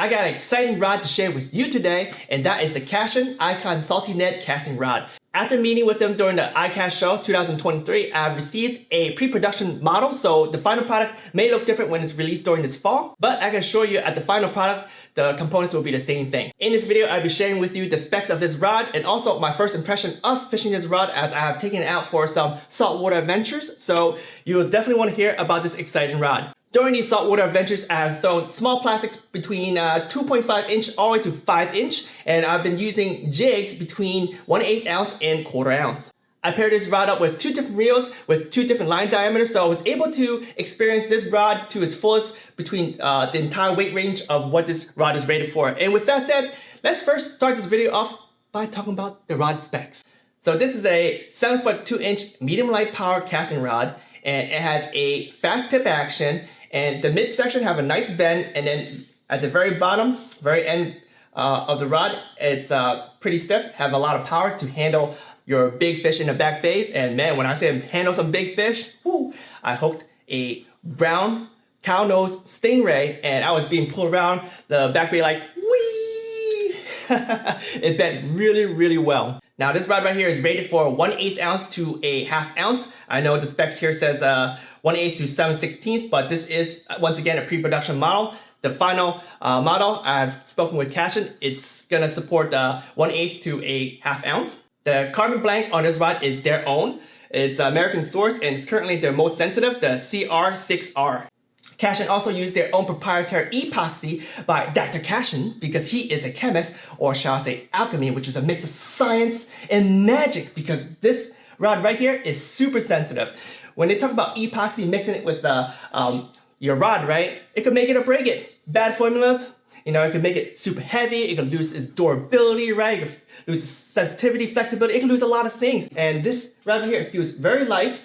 I got an exciting rod to share with you today, and that is the Cashion Icon Salty Net Casting Rod. After meeting with them during the ICAST show 2023, I've received a pre-production model, so the final product may look different when it's released during this fall, but I can assure you at the final product, the components will be the same thing. In this video, I'll be sharing with you the specs of this rod and also my first impression of fishing this rod, as I have taken it out for some saltwater adventures, so you will definitely want to hear about this exciting rod. During these saltwater adventures, I have thrown small plastics between 2.5 inch all the way to 5 inch, and I've been using jigs between 1/8 ounce and 1/4 ounce. I paired this rod up with two different reels with two different line diameters, so I was able to experience this rod to its fullest between the entire weight range of what this rod is rated for. And with that said, let's first start this video off by talking about the rod specs. So this is a 7-foot 2-inch medium light power casting rod, and it has a fast tip action. And the midsection have a nice bend, and then at the very bottom, very end of the rod, it's pretty stiff, have a lot of power to handle your big fish in the back bays. And man, when I say handle some big fish, whoo, I hooked a brown cow nose stingray, and I was being pulled around the back bay like, whee! It bent really, really well. Now this rod right here is rated for 1/8 ounce to a 1/2 ounce. I know the specs here says 1/8 to 7/16, but this is once again a pre-production model. The final model, I've spoken with Cashion, it's gonna support 1/8 to a 1/2 ounce. The carbon blank on this rod is their own. It's American sourced, and it's currently their most sensitive, the CR6R. Cashion also used their own proprietary epoxy by Dr. Cashion, because he is a chemist, or shall I say alchemy, which is a mix of science and magic, because this rod right here is super sensitive. When they talk about epoxy, mixing it with your rod, right, it could make it or break it. Bad formulas, you know, it could make it super heavy, it could lose its durability, right, it could lose its sensitivity, flexibility, it can lose a lot of things. And this rod right here, it feels very light.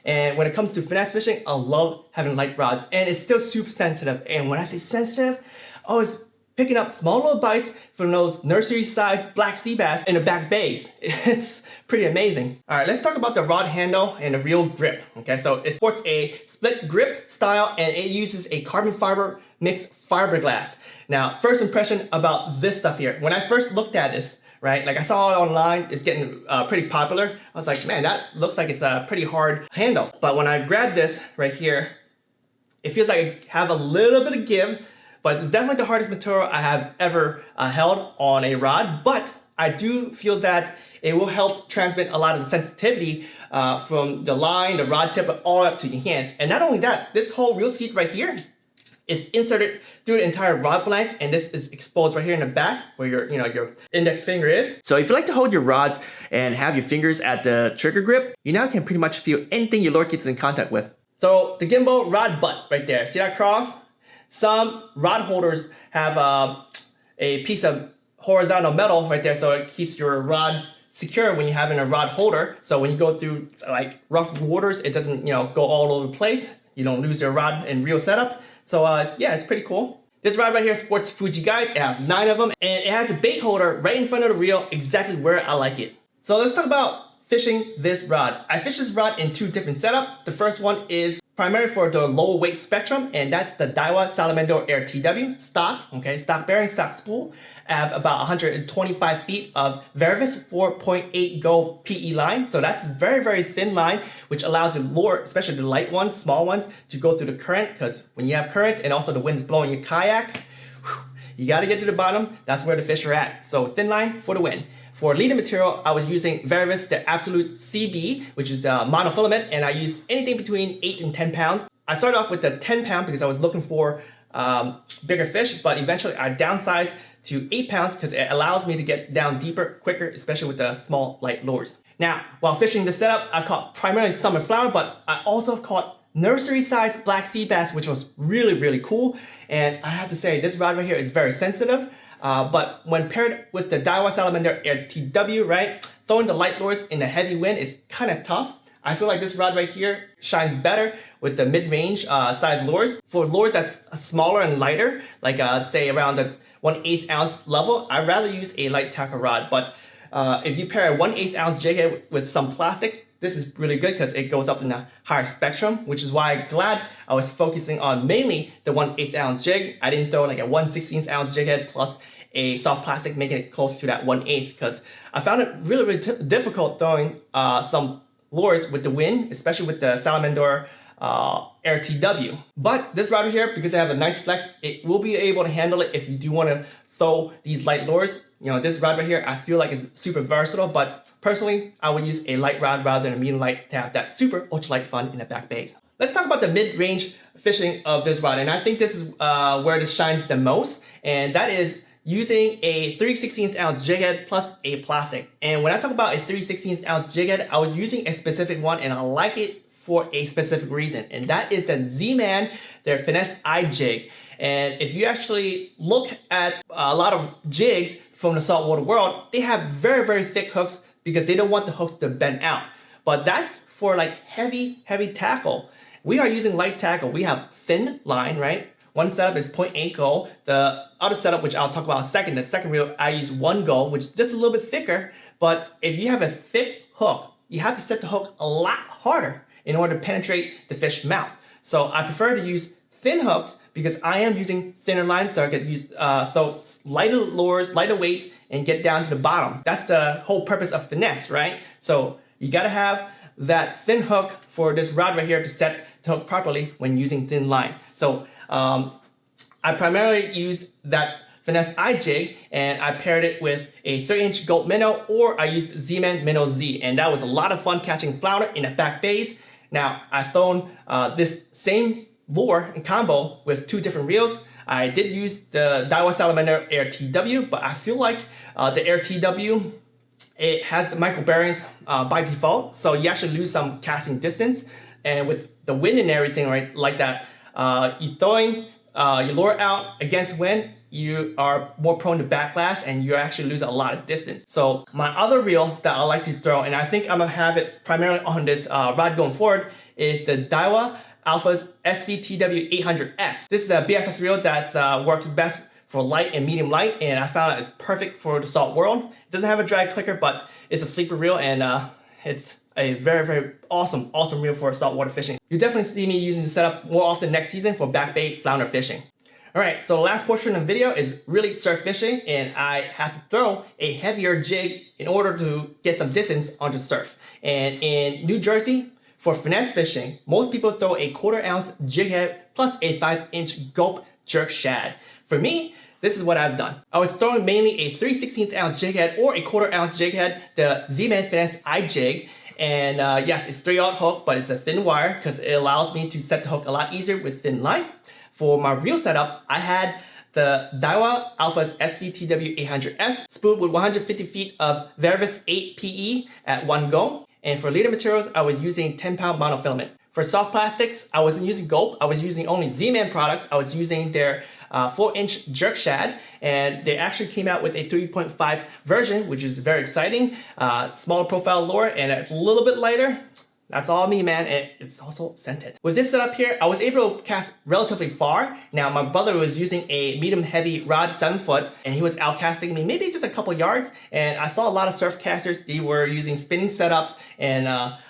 And when it comes to finesse fishing, I love having light rods, and it's still super sensitive. And when I say sensitive, I was picking up small little bites from those nursery-sized black sea bass in the back bays. It's pretty amazing. All right, let's talk about the rod handle and the reel grip. Okay, so it sports a split grip style, and it uses a carbon fiber mixed fiberglass. Now, first impression about this stuff here. When I first looked at this, right, like I saw it online, it's getting pretty popular. I was like, man, that looks like it's a pretty hard handle. But when I grabbed this right here, it feels like I have a little bit of give, but it's definitely the hardest material I have ever held on a rod. But I do feel that it will help transmit a lot of the sensitivity from the line, the rod tip, all up to your hands. And not only that, this whole reel seat right here, it's inserted through the entire rod blank, and this is exposed right here in the back where your index finger is. So if you like to hold your rods and have your fingers at the trigger grip, you now can pretty much feel anything your lure gets in contact with. So the gimbal rod butt right there, see that cross? Some rod holders have a piece of horizontal metal right there, so it keeps your rod secure when you're having a rod holder. So when you go through like rough waters, it doesn't go all over the place. You don't lose your rod and reel setup. So yeah, it's pretty cool. This rod right here sports Fuji guides. I have 9 of them, and it has a bait holder right in front of the reel, exactly where I like it. So let's talk about fishing this rod. I fish this rod in 2 different setups. The first one is primarily for the low weight spectrum, and that's the Daiwa Salamandura Air TW stock. Okay, stock bearing, stock spool. I have about 125 feet of Varivis 4.8 Go PE line, so that's very, very thin line, which allows the lure, especially the light ones, small ones, to go through the current, because when you have current and also the wind's blowing your kayak, you got to get to the bottom. That's where the fish are at. So thin line for the win. For leading material, I was using Varivis, the Absolute CB, which is monofilament, and I used anything between 8 and 10 pounds. I started off with the 10 pound because I was looking for bigger fish, but eventually I downsized to 8 pounds because it allows me to get down deeper, quicker, especially with the small, light lures. Now, while fishing this setup, I caught primarily summer flounder, but I also caught nursery-sized black sea bass, which was really, really cool. And I have to say, this rod right here is very sensitive. But when paired with the Daiwa Salamandura Air TW, right, throwing the light lures in the heavy wind is kind of tough. I feel like this rod right here shines better with the mid-range size lures. For lures that's smaller and lighter, like say around the 1/8 ounce level, I'd rather use a light tackle rod. But if you pair a 1/8 ounce jig head with some plastic, this is really good because it goes up in a higher spectrum, which is why I'm glad I was focusing on mainly the 1/8 ounce jig. I didn't throw like a 1/16 ounce jig head plus a soft plastic, making it close to that 1/8, because I found it really difficult throwing some lures with the wind, especially with the Salamandura Air TW. But this rod here, because I have a nice flex, it will be able to handle it if you do want to throw these light lures. You know, this rod right here, I feel like it's super versatile, but personally, I would use a light rod rather than a medium light to have that super ultralight fun in the back bays. Let's talk about the mid-range fishing of this rod, and I think this is where this shines the most, and that is using a 3/16 ounce jig head plus a plastic. And when I talk about a 3/16 ounce jig head, I was using a specific one, and I like it for a specific reason, and that is the Z-Man, their Finesse jig. And if you actually look at a lot of jigs from the saltwater world, they have very thick hooks because they don't want the hooks to bend out. But that's for like heavy tackle. We are using light tackle. We have thin line, right? One setup is 0.8 go. The other setup, which I'll talk about in a second, the second reel, I use 1 go, which is just a little bit thicker. But if you have a thick hook, you have to set the hook a lot harder in order to penetrate the fish mouth. So I prefer to use thin hooks because I am using thinner lines, so I could use so lighter lures, lighter weights, and get down to the bottom. That's the whole purpose of Finesse, right? So you gotta have that thin hook for this rod right here to set the hook properly when using thin line. So I primarily used that Finesse jig, and I paired it with a 3-inch gold minnow, or I used Z-Man Minnow Z, and that was a lot of fun catching flounder in the back bays. Now, I've thrown this same lure in combo with 2 different reels. I did use the Daiwa Salamandura Air TW, but I feel like the Air TW, it has the micro bearings by default, so you actually lose some casting distance. And with the wind and everything, right, like that, you throwing your lure out against wind, you are more prone to backlash and you actually lose a lot of distance. So my other reel that I like to throw, and I think I'm gonna have it primarily on this rod going forward, is the Daiwa Alpha's SVTW 800S. This is a BFS reel that works best for light and medium light, and I found that it's perfect for the salt world. It doesn't have a drag clicker, but it's a sleeper reel, and it's a very awesome reel for saltwater fishing. You definitely see me using the setup more often next season for back bait flounder fishing. Alright, so the last portion of the video is really surf fishing, and I had to throw a heavier jig in order to get some distance onto surf. And in New Jersey, for finesse fishing, most people throw a 1/4 ounce jig head plus a 5-inch gulp jerk shad. For me, this is what I've done. I was throwing mainly a 3/16 ounce jig head or a 1/4 ounce jig head, the Z-Man Finesse jig. And yes, it's 3/0 hook, but it's a thin wire because it allows me to set the hook a lot easier with thin line. For my reel setup, I had the Daiwa Alpha's SVTW 800S spooled with 150 feet of Vervis 8 PE at 1 go. And for leader materials, I was using 10-pound monofilament. For soft plastics, I wasn't using gulp. I was using only Z-Man products. I was using their 4-inch jerk shad, and they actually came out with a 3.5 version, which is very exciting. Smaller profile lure, and it's a little bit lighter. That's all me, man, and it's also scented. With this setup here, I was able to cast relatively far. Now, my brother was using a medium heavy rod, 7 foot, and he was outcasting me maybe just a couple yards. And I saw a lot of surf casters, they were using spinning setups and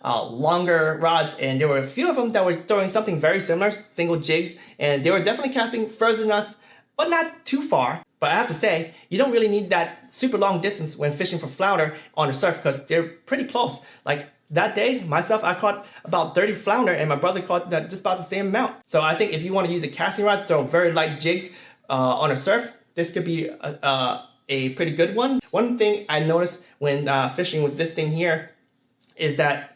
longer rods, and there were a few of them that were throwing something very similar, single jigs, and they were definitely casting further than us, but not too far. But I have to say, you don't really need that super long distance when fishing for flounder on the surf because they're pretty close. Like that day, myself, I caught about 30 flounder, and my brother caught just about the same amount. So I think if you want to use a casting rod, throw very light jigs on a surf, this could be a pretty good one. One thing I noticed when fishing with this thing here is that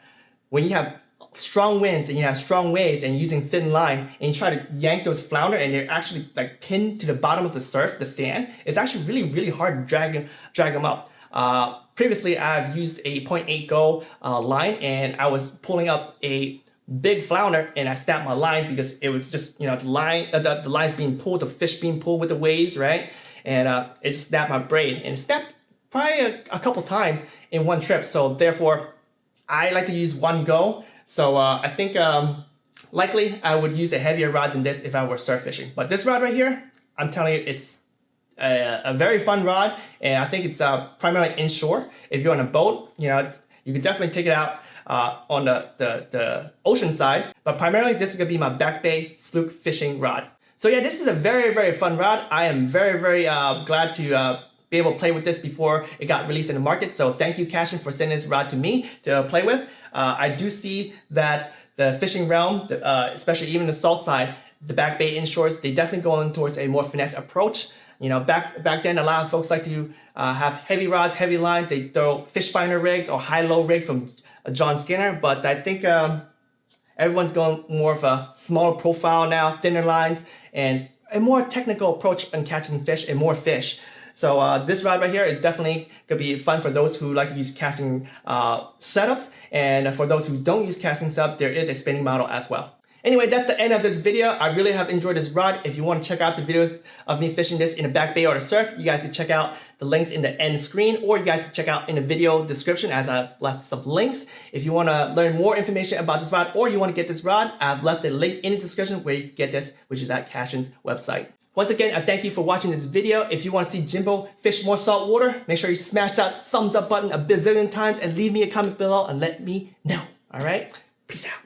when you have strong winds and you have strong waves and using thin line and you try to yank those flounder and they're actually like pinned to the bottom of the surf, the sand, it's actually really hard to drag them up. Previously, I've used a 0.8 go line, and I was pulling up a big flounder, and I snapped my line because it was just, you know, the line's being pulled, the fish being pulled with the waves, right? And it snapped my braid, and it snapped probably a couple times in one trip. So therefore, I like to use 1 go. So I think likely I would use a heavier rod than this if I were surf fishing. But this rod right here, I'm telling you, it's a very fun rod, and I think it's primarily inshore. If you're on a boat, you know, you can definitely take it out on the ocean side. But primarily this is going to be my back bay Fluke Fishing rod. So yeah, this is a very fun rod. I am very glad to be able to play with this before it got released in the market. So thank you, Cashion, for sending this rod to me to play with. I do see that the fishing realm, especially even the salt side, the back bay inshores, they definitely going towards a more finesse approach. You know, back then, a lot of folks like to have heavy rods, heavy lines. They throw fish finder rigs or high-low rig from John Skinner. But I think everyone's going more of a smaller profile now, thinner lines, and a more technical approach on catching fish and more fish. So this rod right here is definitely going to be fun for those who like to use casting setups. And for those who don't use casting setup, there is a spinning model as well. Anyway, that's the end of this video. I really have enjoyed this rod. If you want to check out the videos of me fishing this in the back bay or the surf, you guys can check out the links in the end screen, or you guys can check out in the video description as I've left some links. If you want to learn more information about this rod or you want to get this rod, I've left a link in the description where you can get this, which is at Cashion's website. Once again, I thank you for watching this video. If you want to see Jimbo fish more saltwater, make sure you smash that thumbs up button a bazillion times and leave me a comment below and let me know. All right? Peace out.